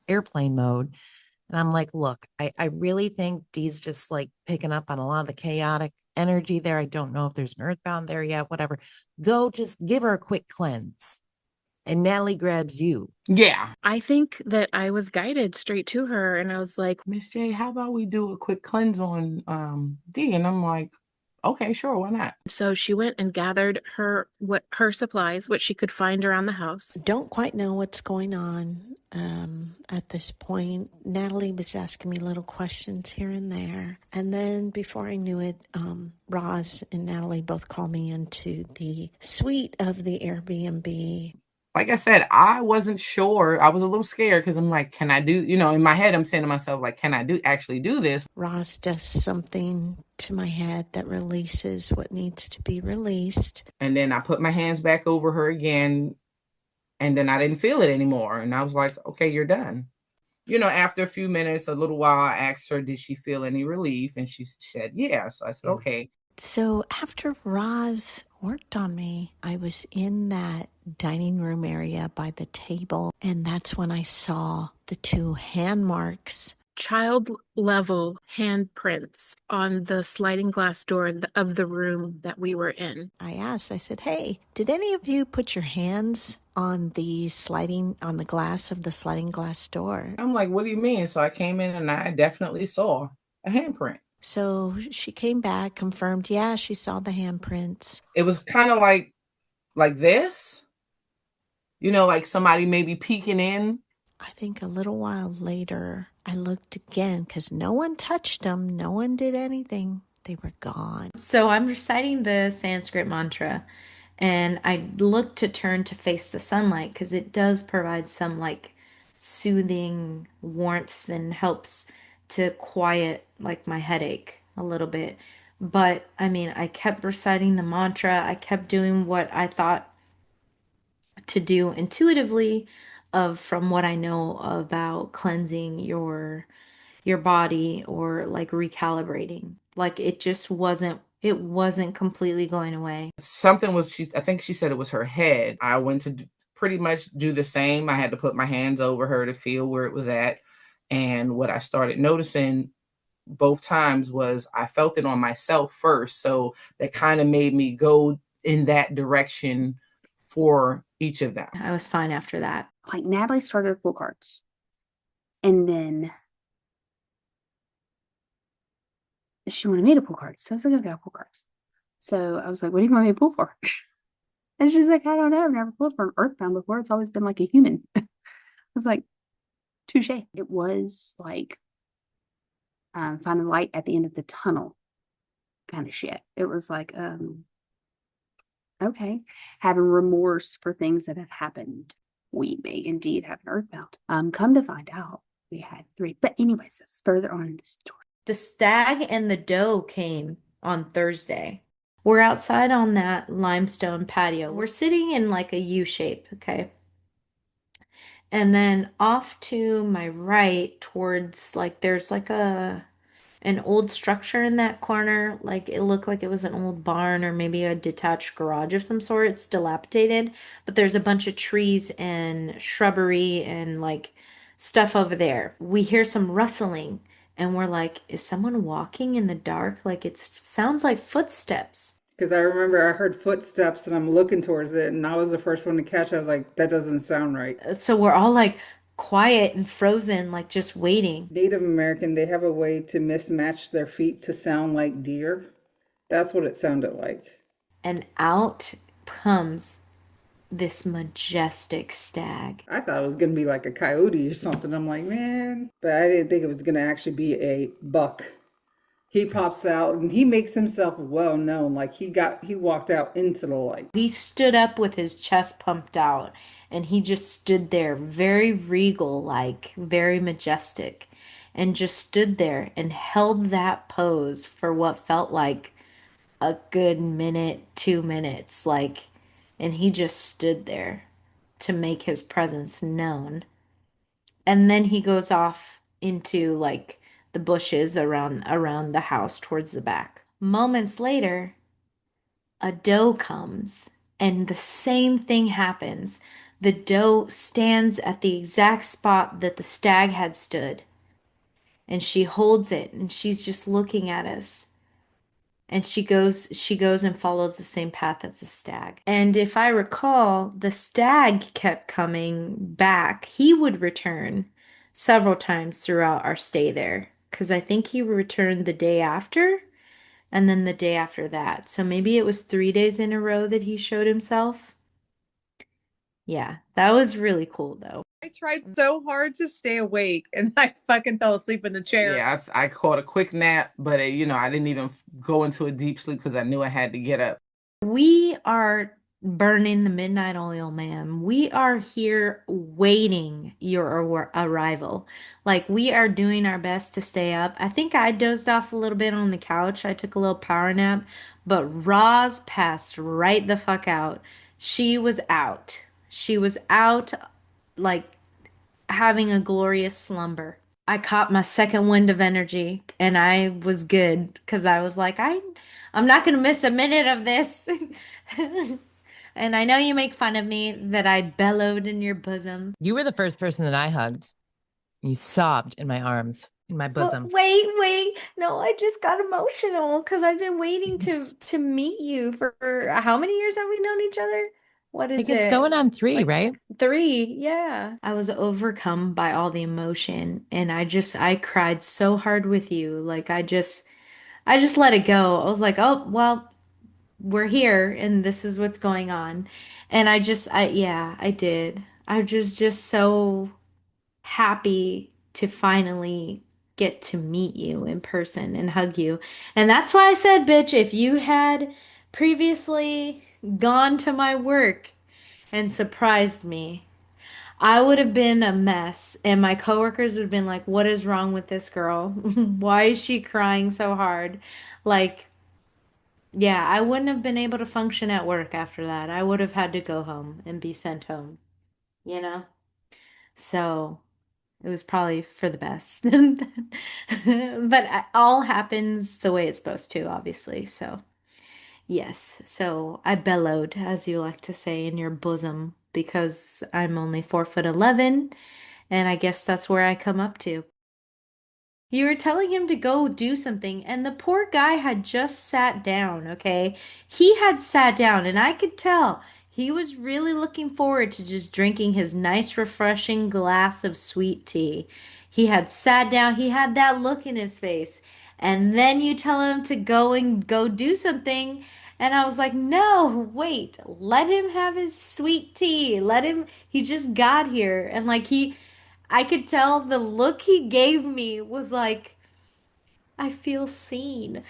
airplane mode. And I'm like, look, I really think Dee's just like picking up on a lot of the chaotic energy there. I don't know if there's an earthbound there yet, whatever. Go just give her a quick cleanse. And Natalie grabs you. Yeah. I think that I was guided straight to her and I was like, Miss J, how about we do a quick cleanse on D? And I'm like, okay, sure, why not? So she went and gathered her supplies, what she could find around the house. Don't quite know what's going on at this point. Natalie was asking me little questions here and there. And then before I knew it, Roz and Natalie both called me into the suite of the Airbnb. Like I said, I wasn't sure. I was a little scared because I'm like, can I do, in my head, I'm saying to myself, like, can I actually do this? Roz does something to my head that releases what needs to be released. And then I put my hands back over her again, and then I didn't feel it anymore. And I was like, okay, you're done. After a few minutes, a little while, I asked her, did she feel any relief? And she said, yeah. So I said, okay. So after Roz worked on me, I was in that dining room area by the table, and that's when I saw the two hand marks. Child level handprints on the sliding glass door of the room that we were in. I asked, I said, hey, did any of you put your hands on the glass of the sliding glass door? I'm like, what do you mean? So I came in and I definitely saw a handprint. So she came back, confirmed, yeah, she saw the handprints. It was kind of like this, like somebody maybe peeking in. I think a little while later, I looked again because no one touched them. No one did anything. They were gone. So I'm reciting the Sanskrit mantra and I look to turn to face the sunlight because it does provide some like soothing warmth and helps to quiet like my headache a little bit. But I mean, I kept reciting the mantra. I kept doing what I thought to do intuitively from what I know about cleansing your body or like recalibrating. Like it wasn't completely going away. Something was I think she said it was her head. I went to pretty much do the same. I had to put my hands over her to feel where it was at. And what I started noticing both times was I felt it on myself first. So that kind of made me go in that direction for each of them. I was fine after that. Like Natalie started with pull cards. And then she wanted me to pull cards. So I was like, okay, I'll pull cards. So I was like, what do you want me to pull for? And she's like, I don't know. I've never pulled for an earthbound before. It's always been like a human. I was like, touche. It was like finding light at the end of the tunnel kind of shit. It was like, okay, having remorse for things that have happened. We may indeed have an earthbound. Come to find out, we had 3. But anyways, that's further on in the story. The stag and the doe came on Thursday. We're outside on that limestone patio. We're sitting in like a U shape, okay? And then off to my right towards like there's like an old structure in that corner. Like it looked like it was an old barn or maybe a detached garage of some sort. It's dilapidated, but there's a bunch of trees and shrubbery and like stuff over there. We hear some rustling and we're like, is someone walking in the dark? Like it sounds like footsteps. Because I remember I heard footsteps and I'm looking towards it and I was the first one to catch it. I was like, that doesn't sound right. So we're all like quiet and frozen, like just waiting. Native American, they have a way to mismatch their feet to sound like deer. That's what it sounded like. And out comes this majestic stag. I thought it was going to be like a coyote or something. I'm like, man. But I didn't think it was going to actually be a buck. He pops out and he makes himself well known. Like he walked out into the light. He stood up with his chest pumped out And he just stood there, very regal, like very majestic, and just stood there and held that pose for what felt like a good minute, 2 minutes. Like, and he just stood there to make his presence known. And then he goes off into like the bushes around the house towards the back. Moments later, a doe comes and the same thing happens. The doe stands at the exact spot that the stag had stood, and she holds it and she's just looking at us. And she goes and follows the same path as the stag. And if I recall, the stag kept coming back. He would return several times throughout our stay there because I think he returned the day after and then the day after that. So maybe it was 3 days in a row that he showed himself. Yeah, that was really cool though. I tried so hard to stay awake and I fucking fell asleep in the chair. Yeah, I caught a quick nap, but I didn't even go into a deep sleep because I knew I had to get up. We are burning the midnight oil, ma'am. We are here waiting your arrival. Like, we are doing our best to stay up. I think I dozed off a little bit on the couch. I took a little power nap, but Roz passed right the fuck out. She was out. She was out, like, having a glorious slumber. I caught my second wind of energy and I was good because I was like, I'm not gonna miss a minute of this. And I know you make fun of me that I bellowed in your bosom. You were the first person that I hugged. You sobbed in my arms, in my bosom. Wait. No, I just got emotional because I've been waiting to meet you for how many years have we known each other? What I is think it's it? going on 3, Like right? 3, yeah. I was overcome by all the emotion and I cried so hard with you. Like I just let it go. I was like, "Oh, well, we're here and this is what's going on." And yeah, I did. I was just so happy to finally get to meet you in person and hug you. And that's why I said, bitch, if you had previously gone to my work and surprised me, I would have been a mess, and my coworkers would have been like, "What is wrong with this girl? Why is she crying so hard?" Like, yeah, I wouldn't have been able to function at work after that. I would have had to go home and be sent home, you know? So it was probably for the best. But all happens the way it's supposed to, obviously. So, yes. So I bellowed, as you like to say, in your bosom because I'm only 4'11", and I guess that's where I come up to. You were telling him to go do something, and the poor guy had just sat down, okay? He had sat down, and I could tell he was really looking forward to just drinking his nice, refreshing glass of sweet tea. He had sat down, he had that look in his face, and then you tell him to go do something, and I was like, no, wait, let him have his sweet tea. He just got here, and I could tell the look he gave me was like, I feel seen.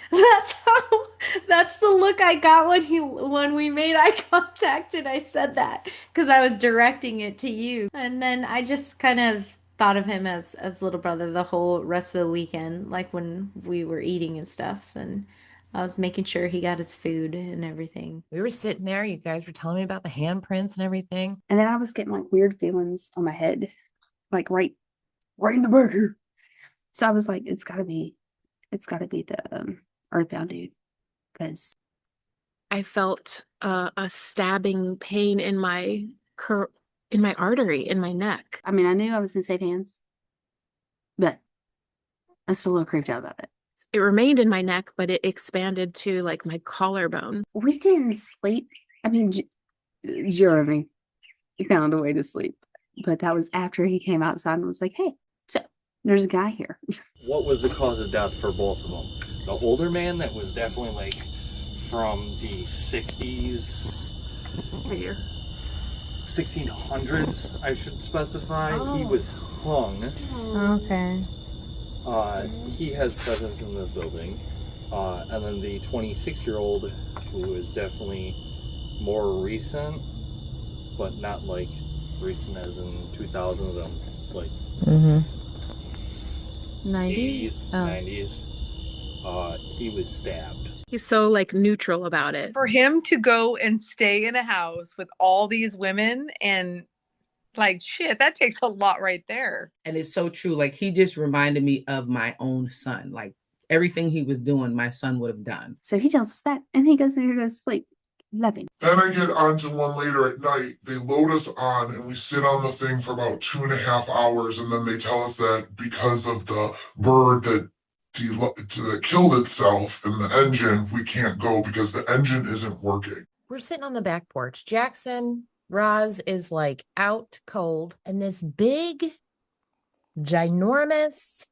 That's the look I got when we made eye contact and I said that because I was directing it to you. And then I just kind of thought of him as little brother the whole rest of the weekend, like when we were eating and stuff, and I was making sure he got his food and everything. We were sitting there. You guys were telling me about the handprints and everything. And then I was getting like weird feelings on my head, like right in the burger. So I was like, it's gotta be the Earthbound dude, because I felt a stabbing pain in my artery in my neck. I mean, I knew I was in safe hands, but I'm still a little creeped out about it. It remained in my neck, but it expanded to like my collarbone. We didn't sleep. I mean, Jeremy, he found a way to sleep, but that was after he came outside and was like, "Hey, so there's a guy here." What was the cause of death for both of them? The older man that was definitely like from the 60s, What year? 1600s, I should specify. Oh. He was hung. Okay. He has presence in this building. And then the 26-year-old, who is definitely more recent, but not like recent as in 2000s, like Mm-hmm. 80s, 90s. He was stabbed. He's so like neutral about it. For him to go and stay in a house with all these women and like shit, that takes a lot right there. And it's so true. Like he just reminded me of my own son. Like everything he was doing, my son would have done. So he tells us that, and he goes to sleep. Loving. Then I get onto one later at night. They load us on and we sit on the thing for about 2.5 hours. And then they tell us that because of the bird that killed itself in the engine, we can't go because the engine isn't working. We're sitting on the back porch. Jackson, Roz is like out cold. And this big, ginormous,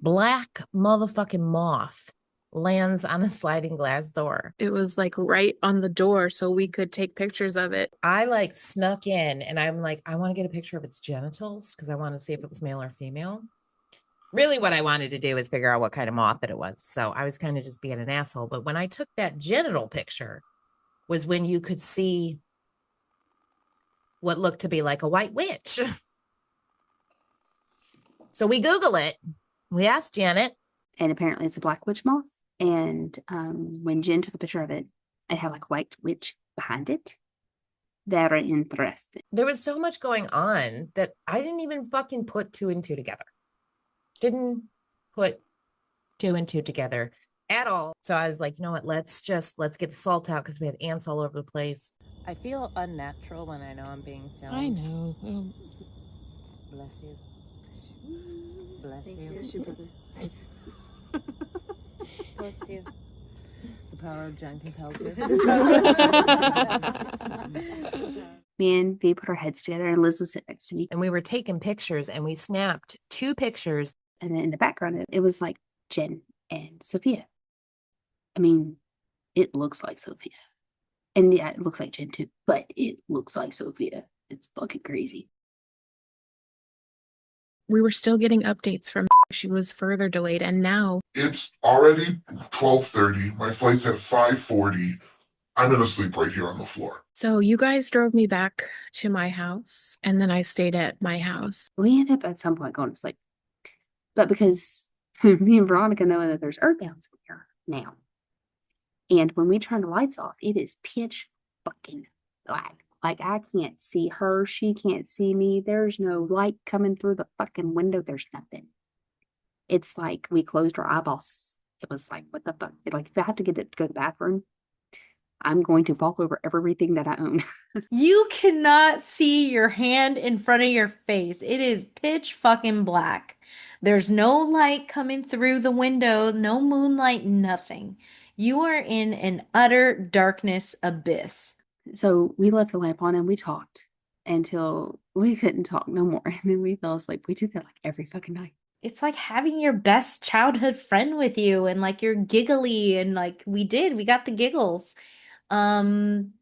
black motherfucking moth lands on a sliding glass door. It was like right on the door so we could take pictures of it. I like snuck in and I'm like, I want to get a picture of its genitals because I want to see if it was male or female. Really what I wanted to do is figure out what kind of moth it was. So I was kind of just being an asshole. But when I took that genital picture was when you could see what looked to be like a white witch. So we Google it. We asked Janet. And apparently it's a black witch moth. And when Jen took a picture of it, it had like white witch behind it. Very interesting. There was so much going on that I didn't even fucking put 2 and 2 together. Didn't put 2 and 2 together at all. So I was like, you know what? Let's get the salt out because we had ants all over the place. I feel unnatural when I know I'm being filmed. I know. Bless you. Bless you. Bless you, brother. Bless you. The power of Jen compels you. Me and V put our heads together and Liz was sitting next to me. And we were taking pictures and we snapped 2 pictures. And in the background, it was like Jen and Sophia. I mean, it looks like Sophia. And yeah, it looks like Jen too, but it looks like Sophia. It's fucking crazy. We were still getting updates from she was further delayed, and now It's already 12:30. My flight's at 5:40. I'm gonna sleep right here on the floor. so you guys drove me back to my house, and then I stayed at my house. We end up at some point going to sleep. But because me and Veronica know that there's earthbounds in here now. And when we turn the lights off, it is pitch fucking black. Like I can't see her. She can't see me. There's no light coming through the fucking window. There's nothing. It's like we closed our eyeballs. It was like, what the fuck? Like if I have to get it to go to the bathroom, I'm going to fall over everything that I own. You cannot see your hand in front of your face. It is pitch fucking black. There's no light coming through the window, no moonlight, nothing. You are in an utter darkness abyss. So we left the lamp on and we talked until we couldn't talk no more. And then we fell asleep. We do that like every fucking night. It's like having your best childhood friend with you and like you're giggly and like we got the giggles. And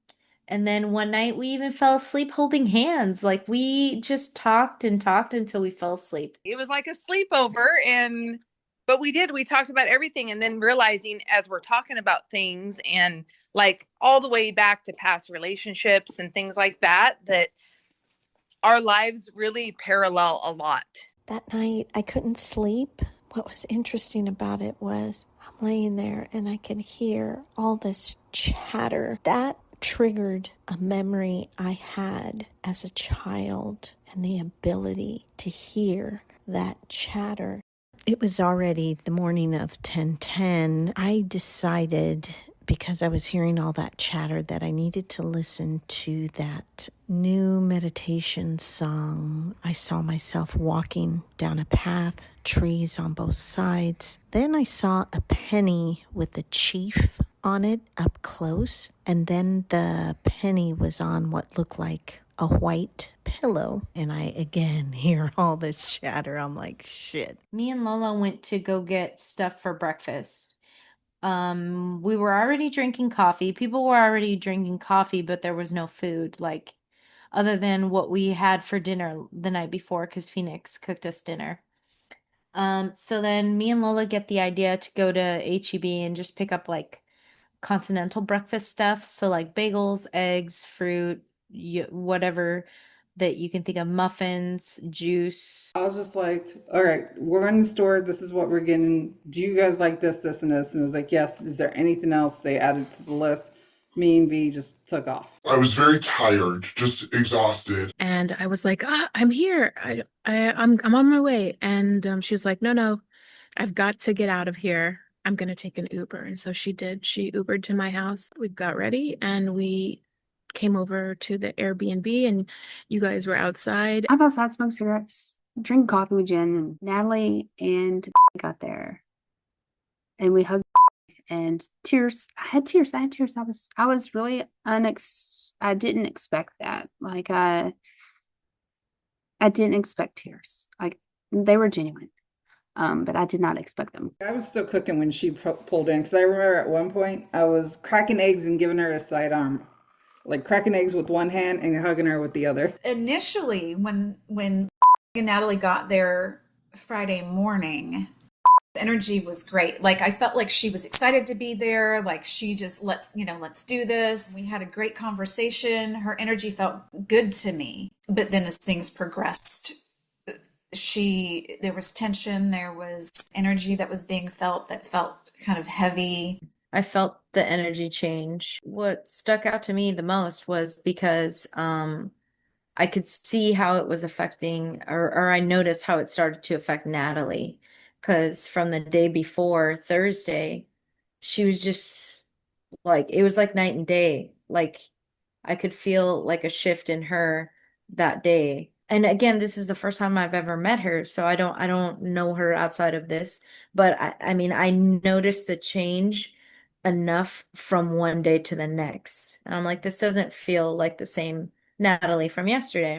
then one night we even fell asleep holding hands. Like we just talked and talked until we fell asleep. It was like a sleepover but we talked about everything and then realizing as we're talking about things and like all the way back to past relationships and things like that our lives really parallel a lot. That night, I couldn't sleep. What was interesting about it was I'm laying there and I could hear all this chatter. That triggered a memory I had as a child and the ability to hear that chatter. It was already the morning of 10:10. I decided, because I was hearing all that chatter, that I needed to listen to that new meditation song. I saw myself walking down a path, trees on both sides. Then I saw a penny with the chief on it up close. And then the penny was on what looked like a white pillow. And I again hear all this chatter. I'm like, shit. Me and Lola went to go get stuff for breakfast. We were already drinking coffee. People were already drinking coffee, but there was no food, like other than what we had for dinner the night before, because Phoenix cooked us dinner. So then me and Lola get the idea to go to H-E-B and just pick up like continental breakfast stuff. So like bagels, eggs, fruit, whatever that you can think of, muffins, juice. I was just like, all right, we're in the store. This is what we're getting. Do you guys like this, this, and this? And it was like, yes. Is there anything else they added to the list? Me and V just took off. I was very tired, just exhausted. And I was like, I'm here. I'm on my way. And she was like, no, I've got to get out of here. I'm gonna take an Uber. And so she did. She Ubered to my house. We got ready and we came over to the Airbnb and you guys were outside. I'm outside, smoke cigarettes, drink coffee with Jen, and Natalie and got there. And we hugged and tears. I had tears. I was really I didn't expect that. Like I didn't expect tears. Like they were genuine. But I did not expect them. I was still cooking when she pulled in because I remember at one point I was cracking eggs and giving her a sidearm, like cracking eggs with one hand and hugging her with the other. Initially, when Natalie got there Friday morning, energy was great. Like I felt like she was excited to be there. Like she just let's do this. We had a great conversation. Her energy felt good to me. But then as things progressed, there was tension, there was energy that was being felt that felt kind of heavy. I felt the energy change. What stuck out to me the most was because I could see how it was affecting, or I noticed how it started to affect Natalie. Because from the day before, Thursday, she was just like, it was like night and day. Like I could feel like a shift in her that day. And again, this is the first time I've ever met her, so I don't know her outside of this. But I mean, I noticed the change enough from one day to the next. And I'm like, this doesn't feel like the same Natalie from yesterday.